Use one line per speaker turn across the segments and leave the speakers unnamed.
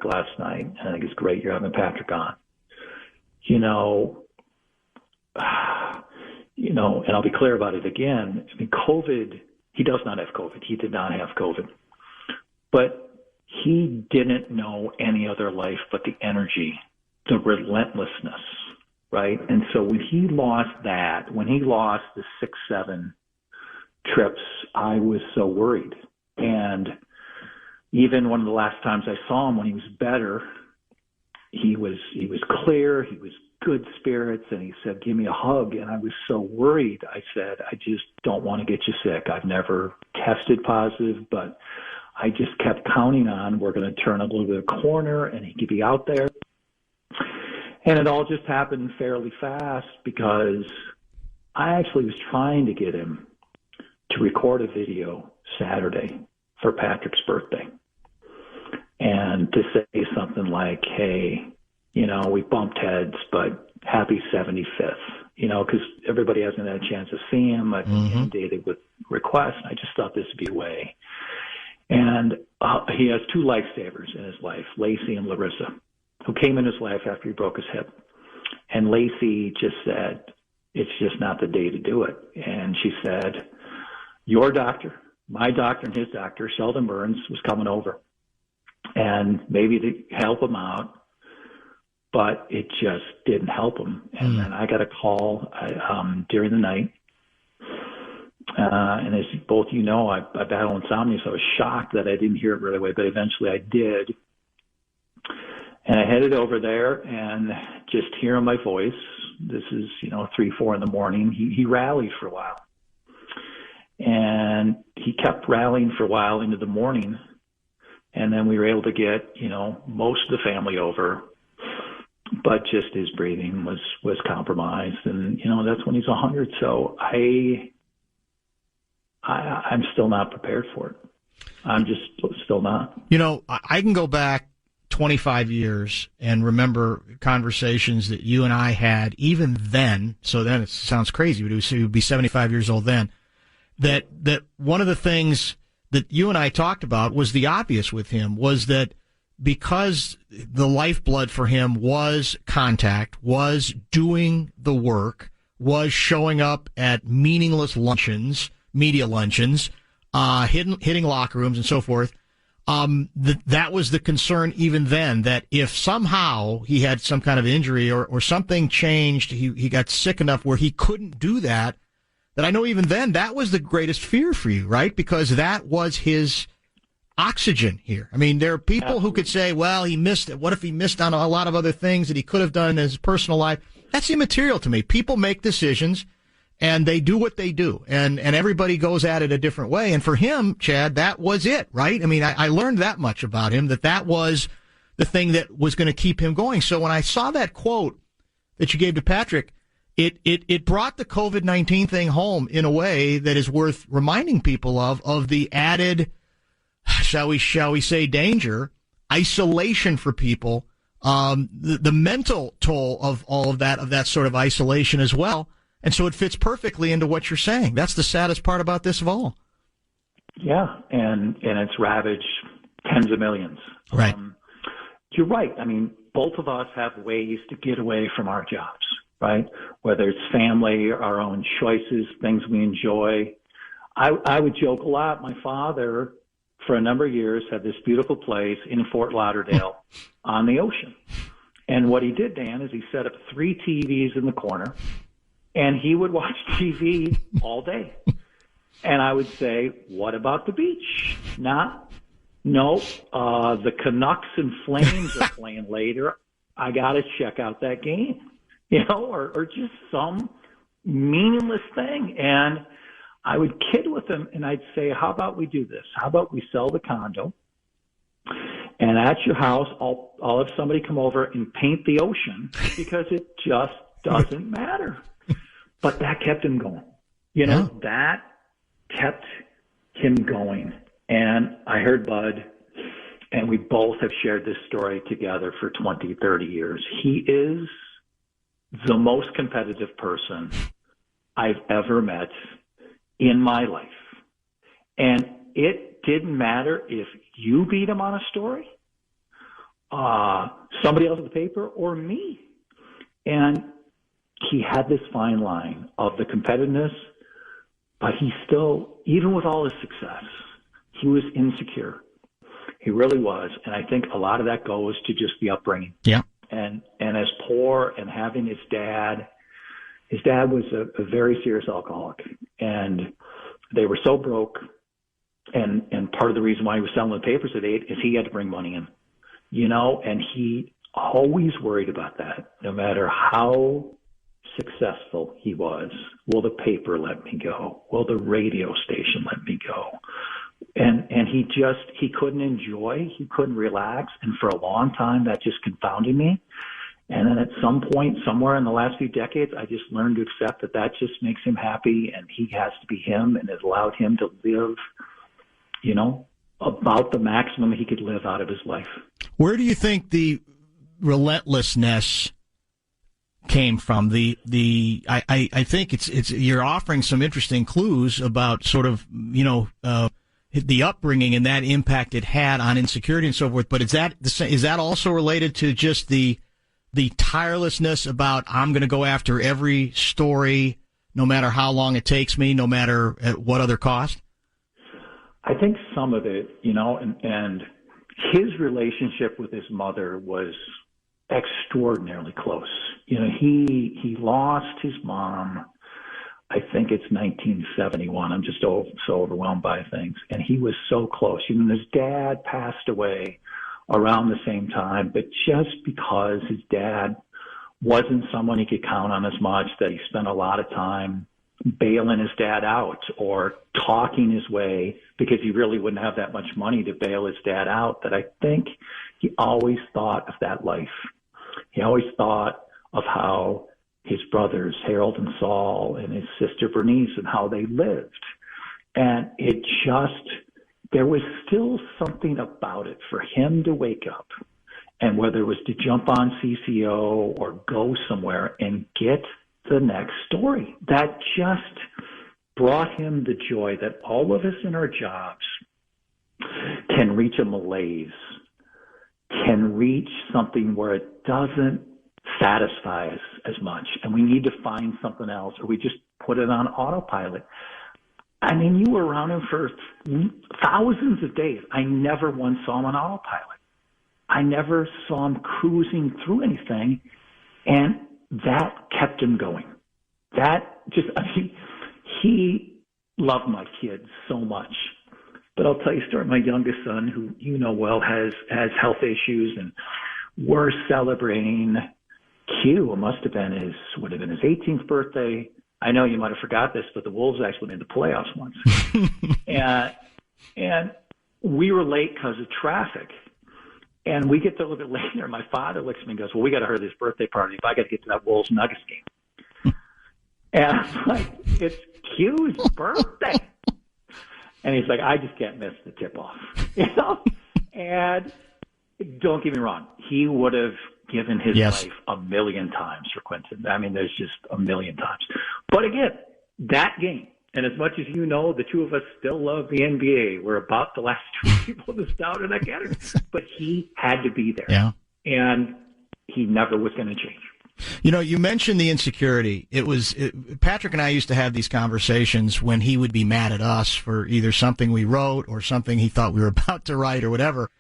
last night, and I think it's great you're having Patrick on. You know, and I'll be clear about it again. I mean, COVID, he does not have COVID. He did not have COVID. But he didn't know any other life but the energy, the relentlessness, right? And so when he lost that, when he lost the 6-7 trips, I was so worried. And even one of the last times I saw him when he was better, he was clear, he was good spirits, and he said, give me a hug. And I was so worried. I said, I just don't want to get you sick. I've never tested positive, but I just kept counting on we're going to turn a little bit of corner and he could be out there. And it all just happened fairly fast because I actually was trying to get him to record a video Saturday for Patrick's birthday and to say something like, hey, we bumped heads, but happy 75th, because everybody hasn't had a chance to see him. I've been inundated with requests. I just thought this would be a way. And he has two lifesavers in his life, Lacey and Larissa, who came in his life after he broke his hip. And Lacey just said, it's just not the day to do it. And she said, your doctor, my doctor, and his doctor, Sheldon Burns, was coming over. And maybe to help him out, but it just didn't help him. And then I got a call during the night. And as both I battle insomnia, so I was shocked that I didn't hear it right away, but eventually I did. And I headed over there and just hearing my voice, this is, 3, 4 in the morning, he rallied for a while. And he kept rallying for a while into the morning. And then we were able to get, most of the family over, but just his breathing was compromised. And, that's when he's 100. So I'm still not prepared for it. I'm just still not.
I can go back 25 years and remember conversations that you and I had even then. So then it sounds crazy, but he would be 75 years old then. That one of the things that you and I talked about was the obvious with him was that because the lifeblood for him was contact, was doing the work, was showing up at meaningless luncheons, media luncheons, hitting locker rooms and so forth. That was the concern even then, that if somehow he had some kind of injury or something changed, he got sick enough where he couldn't do that I know even then that was the greatest fear for you, right? Because that was his oxygen here. I mean, there are people who could say, well, he missed it. What if he missed on a lot of other things that he could have done in his personal life? That's immaterial to me. People make decisions. And they do what they do, and everybody goes at it a different way. And for him, Chad, that was it, right? I mean, I learned that much about him, that was the thing that was going to keep him going. So when I saw that quote that you gave to Patrick, it brought the COVID-19 thing home in a way that is worth reminding people of the added, shall we say, danger, isolation for people, the mental toll of all of that sort of isolation as well. And so it fits perfectly into what you're saying. That's the saddest part about this of all.
Yeah, and it's ravaged tens of millions.
Right.
You're right. I mean, both of us have ways to get away from our jobs, right? Whether it's family, our own choices, things we enjoy. I would joke a lot. My father, for a number of years, had this beautiful place in Fort Lauderdale on the ocean. And what he did, Dan, is he set up 3 TVs in the corner, and he would watch TV all day. And I would say, what about the beach? No, the Canucks and Flames are playing later. I got to check out that game, or just some meaningless thing. And I would kid with him, and I'd say, how about we do this? How about we sell the condo? And at your house, I'll have somebody come over and paint the ocean, because it just doesn't matter. But that kept him going. That kept him going. And I heard Bud, and we both have shared this story together for 20, 30 years. He is the most competitive person I've ever met in my life. And it didn't matter if you beat him on a story somebody else at the paper or me. And he had this fine line of the competitiveness, but he still, even with all his success, he was insecure. He really was. And I think a lot of that goes to just the upbringing.
Yeah.
And as poor, and having his dad was a very serious alcoholic, and they were so broke. And part of the reason why he was selling the papers at 8 is he had to bring money in, and he always worried about that. No matter how successful he was, will the paper let me go? Will the radio station let me go? And he couldn't enjoy, he couldn't relax. And for a long time, that just confounded me. And then at some point, somewhere in the last few decades, I just learned to accept that just makes him happy, and he has to be him, and has allowed him to live, about the maximum he could live out of his life.
Where do you think the relentlessness came from? I think it's you're offering some interesting clues about sort of, the upbringing and that impact it had on insecurity and so forth. But is that also related to just the tirelessness about, I'm going to go after every story, no matter how long it takes me, no matter at what other cost?
I think some of it, and his relationship with his mother was extraordinarily close. He lost his mom, I think it's 1971. I'm just so overwhelmed by things. And he was so close. His dad passed away around the same time, but just because his dad wasn't someone he could count on as much, that he spent a lot of time bailing his dad out or talking his way, because he really wouldn't have that much money to bail his dad out, that I think he always thought of that life. He always thought of how his brothers, Harold and Saul, and his sister Bernice, and how they lived. And there was still something about it for him to wake up, and whether it was to jump on CCO or go somewhere and get the next story, that just brought him the joy that all of us in our jobs can reach a malaise, can reach something where it doesn't satisfy us as much, and we need to find something else, or we just put it on autopilot. I mean, you were around him for thousands of days. I never once saw him on autopilot. I never saw him cruising through anything, and that kept him going. He loved my kids so much. But I'll tell you a story. My youngest son, who well, has health issues, and we're celebrating Q. It would have been his 18th birthday. I know you might have forgot this, but the Wolves actually made the playoffs once. and we were late because of traffic. And we get there a little bit later. My father looks at me and goes, well, we got to hurry this birthday party if I got to get to that Wolves Nuggets game. And I'm like, it's Q's birthday. And he's like, I just can't miss the tip-off. And don't get me wrong, he would have given his life a million times for Quentin. I mean, there's just a million times. But again, that game, and as much as the two of us still love the NBA. We're about the last two people in this town in that category. But he had to be there.
Yeah.
And he never was going to change.
You mentioned the insecurity. Patrick and I used to have these conversations when he would be mad at us for either something we wrote or something he thought we were about to write or whatever.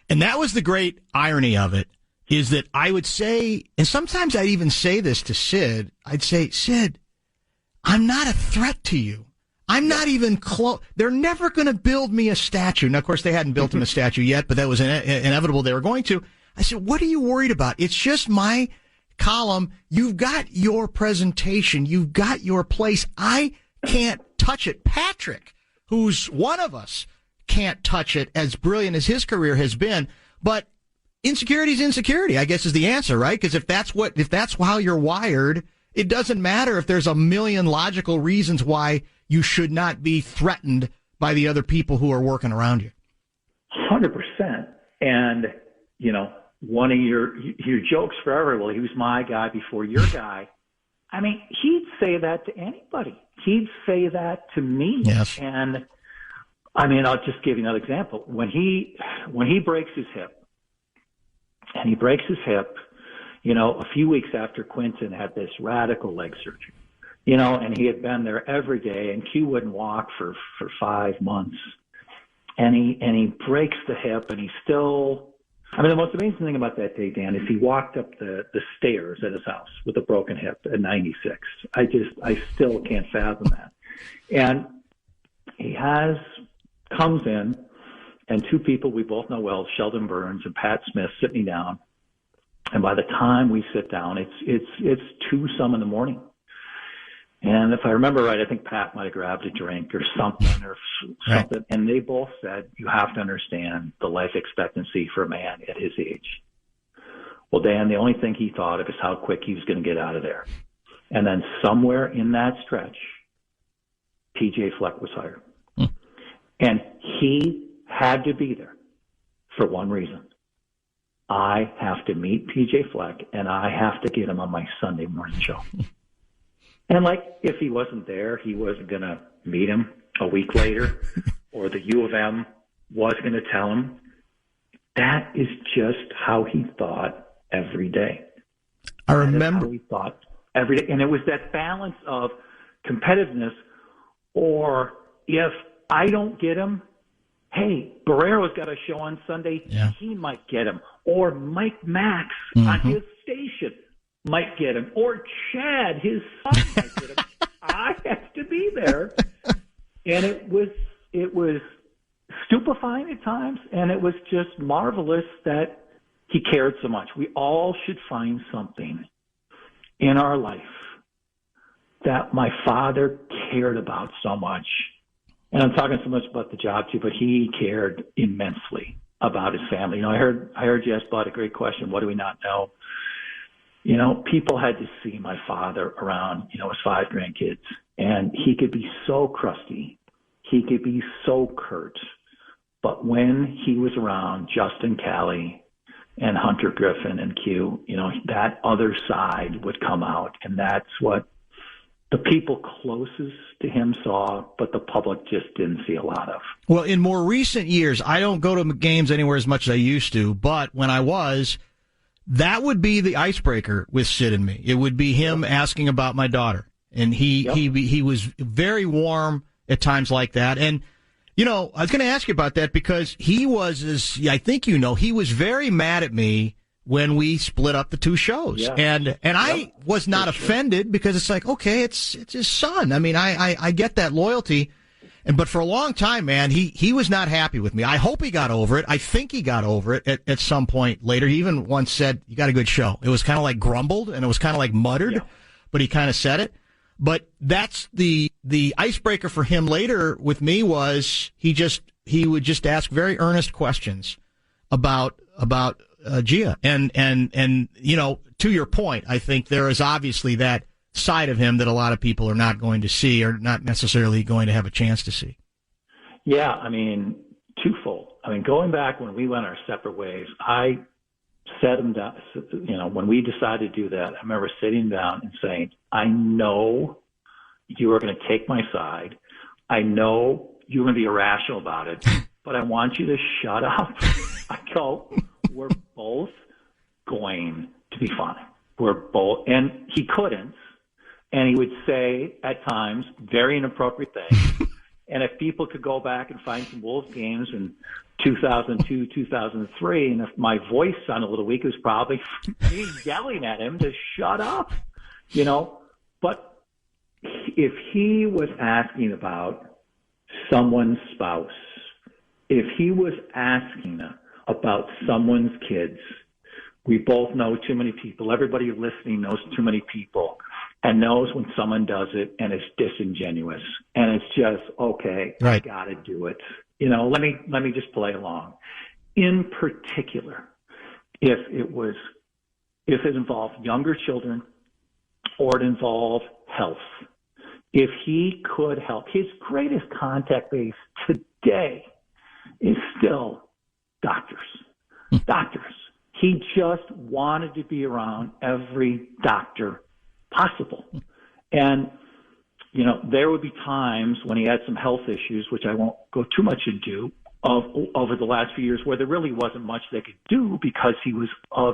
And that was the great irony of it, is that I would say, and sometimes I'd even say this to Sid, I'd say, Sid, I'm not a threat to you. I'm not even close. They're never going to build me a statue. Now, of course, they hadn't built him a statue yet, but that was inevitable they were going to. I said, what are you worried about? It's just my column. You've got your presentation. You've got your place. I can't touch it. Patrick, who's one of us, can't touch it, as brilliant as his career has been. But insecurity is insecurity, I guess, is the answer, right? Because if that's how you're wired, it doesn't matter if there's a million logical reasons why you should not be threatened by the other people who are working around you.
100%. And, one of your jokes forever, well, he was my guy before your guy. I mean, he'd say that to anybody. He'd say that to me.
Yes.
And, I mean, I'll just give you another example. When he breaks his hip, and he breaks his hip, you know, a few weeks after Quinton had this radical leg surgery, you know, and he had been there every day, and Q wouldn't walk for 5 months. And he breaks the hip, and he's still, I mean, the most amazing thing about that day, Dan, is he walked up the stairs at his house with a broken hip at 96. I still can't fathom that. And he comes in, and two people we both know well, Sheldon Burns and Pat Smith, sit me down. And by the time we sit down, it's 2-some in the morning. And if I remember right, I think Pat might have grabbed a drink or something. Right. And they both said, you have to understand the life expectancy for a man at his age. Well, Dan, the only thing he thought of is how quick he was going to get out of there. And then somewhere in that stretch, PJ Fleck was hired. And he had to be there for one reason. I have to meet PJ Fleck, and I have to get him on my Sunday morning show. And like, if he wasn't there, he wasn't going to meet him a week later, or the U of M was going to tell him. That is just how he thought every day.
I remember.
How he thought every day. And it was that balance of competitiveness, or if I don't get him, hey, Barreiro's got a show on Sunday, he might get him. Or Mike Max on his station might get him, or Chad, his son, might get him. I have to be there. And it was stupefying at times, and it was just marvelous that he cared so much. We all should find something in our life that my father cared about so much. And I'm talking so much about the job too, but he cared immensely about his family. You know, I heard you ask Bud a great question. What do we not know? You know, people had to see my father around, you know, his 5 grandkids, and he could be so crusty. He could be so curt. But when he was around Justin Callie and Hunter Griffin and Q, you know, that other side would come out, and that's what the people closest to him saw, but the public just didn't see a lot of.
Well, in more recent years, I don't go to games anywhere as much as I used to, but when I was, that would be the icebreaker with Sid and me. It would be him asking about my daughter. And he was very warm at times like that. And, you know, I was going to ask you about that because he was, as I think you know, he was very mad at me when we split up the 2 shows. Yeah. And I was not offended because it's like, okay, it's his son. I mean, I get that loyalty. But for a long time, man, he was not happy with me. I hope he got over it. I think he got over it at some point later. He even once said, you got a good show. It was kind of like grumbled, and it was kind of like muttered, but he kind of said it. But that's the icebreaker for him later with me was he would just ask very earnest questions about Gia. And you know, to your point, I think there is obviously that side of him that a lot of people are not going to see or not necessarily going to have a chance to see.
Yeah, I mean, twofold. I mean, going back when we went our separate ways, I set him down, you know, when we decided to do that, I remember sitting down and saying, I know you are going to take my side. I know you're going to be irrational about it, but I want you to shut up. I go, we're both going to be fine. We're both, and he couldn't. And he would say, at times, very inappropriate things. And if people could go back and find some Wolves games in 2002, 2003, and if my voice sounded a little weak, it was probably me yelling at him to shut up, you know. But if he was asking about someone's spouse, if he was asking about someone's kids, we both know too many people. Everybody listening knows too many people. And knows when someone does it and it's disingenuous and it's just, okay, right. I got to do it. You know, let me just play along. In particular, if it involved younger children or it involved health, if he could help, his greatest contact base today is still doctors. Doctors. He just wanted to be around every doctor possible. And, you know, there would be times when he had some health issues, which I won't go too much into, over the last few years where there really wasn't much they could do because he was of